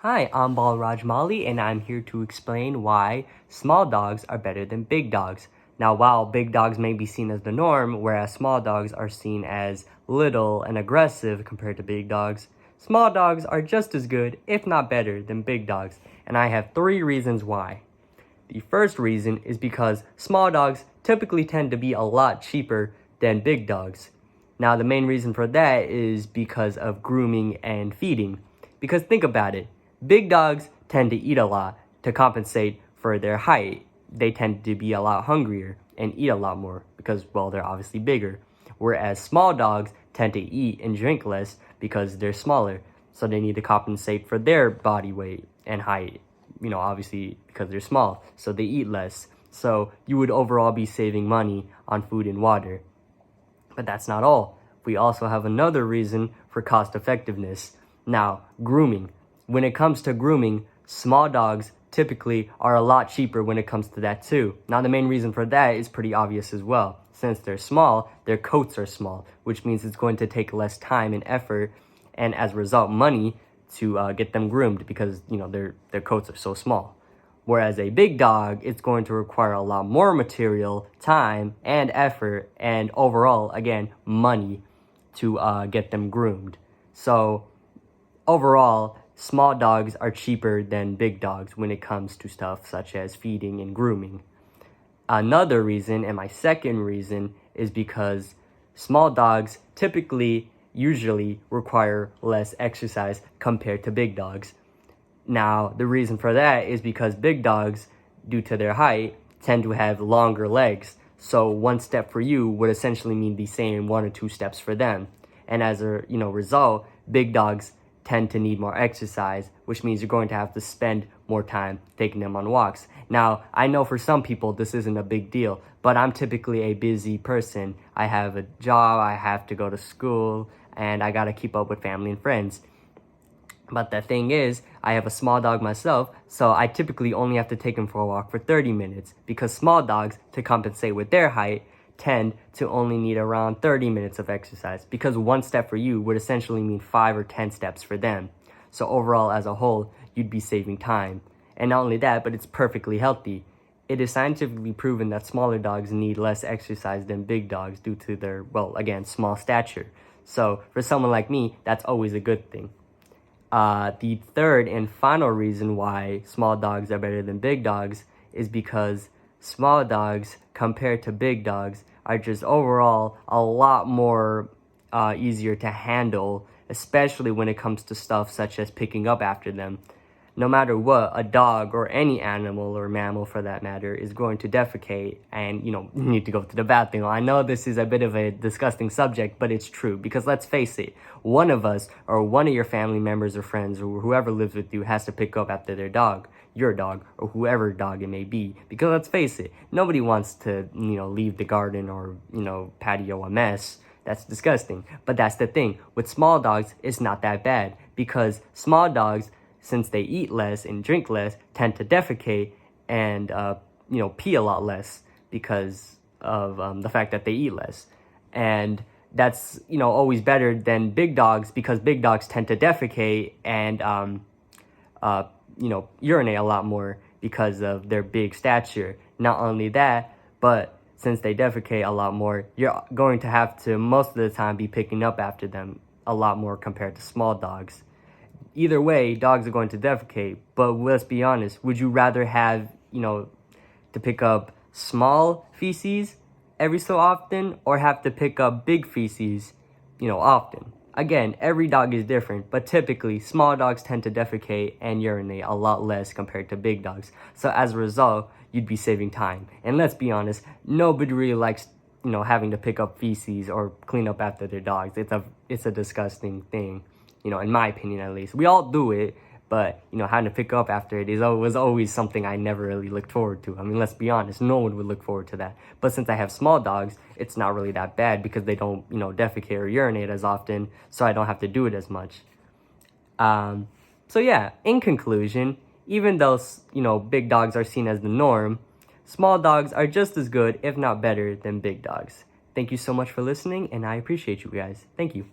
Hi, I'm Balraj Mali, and I'm here to explain why small dogs are better than big dogs. Now, while big dogs may be seen as the norm, whereas small dogs are seen as little and aggressive compared to big dogs, small dogs are just as good, if not better, than big dogs. And I have 3 reasons why. The first reason is because small dogs typically tend to be a lot cheaper than big dogs. Now, the main reason for that is because of grooming and feeding. Because think about it, big dogs tend to eat a lot to compensate for their height. They tend to be a lot hungrier and eat a lot more because, well, they're obviously bigger. Whereas small dogs tend to eat and drink less because they're smaller. So they need to compensate for their body weight and height, obviously because they're small. So they eat less. So you would overall be saving money on food and water. But that's not all. We also have another reason for cost effectiveness. Now, grooming. When it comes to grooming, small dogs typically are a lot cheaper when it comes to that too. Now, the main reason for that is pretty obvious as well. Since they're small, their coats are small, which means it's going to take less time and effort, and as a result, money to get them groomed because, their coats are so small. Whereas a big dog, it's going to require a lot more material, time, and effort, and overall, again, money to get them groomed. So overall, small dogs are cheaper than big dogs when it comes to stuff such as feeding and grooming. Another reason, and my second reason, is because small dogs usually require less exercise compared to big dogs. Now, the reason for that is because big dogs, due to their height, tend to have longer legs. So one step for you would essentially mean the same 1 or 2 steps for them. And as a result, big dogs tend to need more exercise, which means you're going to have to spend more time taking them on walks. Now, I know for some people this isn't a big deal, but I'm typically a busy person. I have a job, I have to go to school, and I gotta keep up with family and friends. But the thing is, I have a small dog myself, so I typically only have to take him for a walk for 30 minutes because small dogs, to compensate with their height, tend to only need around 30 minutes of exercise because 1 step for you would essentially mean 5 or 10 steps for them. So overall, as a whole, you'd be saving time. And not only that, but it's perfectly healthy. It is scientifically proven that smaller dogs need less exercise than big dogs due to their, small stature. So for someone like me, that's always a good thing. The third and final reason why small dogs are better than big dogs is because small dogs compared to big dogs are just overall a lot more easier to handle, especially when it comes to stuff such as picking up after them. No matter what, a dog or any animal or mammal for that matter is going to defecate and, need to go to the bathroom. I know this is a bit of a disgusting subject, but it's true because let's face it, one of us or one of your family members or friends or whoever lives with you has to pick up after their dog, your dog, or whoever dog it may be. Because let's face it, nobody wants to, leave the garden or, patio a mess. That's disgusting. But that's the thing. With small dogs, it's not that bad because small dogs, since they eat less and drink less, tend to defecate and, pee a lot less because of the fact that they eat less. And that's, always better than big dogs because big dogs tend to defecate and, urinate a lot more because of their big stature. Not only that, but since they defecate a lot more, you're going to have to, most of the time, be picking up after them a lot more compared to small dogs. Either way, dogs are going to defecate, but let's be honest, would you rather have, to pick up small feces every so often or have to pick up big feces, often? Again, every dog is different, but typically small dogs tend to defecate and urinate a lot less compared to big dogs. So as a result, you'd be saving time. And let's be honest, nobody really likes, having to pick up feces or clean up after their dogs. It's a disgusting thing. In my opinion at least. We all do it, but, having to pick up after it was always something I never really looked forward to. I mean, let's be honest, no one would look forward to that. But since I have small dogs, it's not really that bad because they don't, defecate or urinate as often, so I don't have to do it as much. So yeah, in conclusion, even though, big dogs are seen as the norm, small dogs are just as good, if not better, than big dogs. Thank you so much for listening, and I appreciate you guys. Thank you.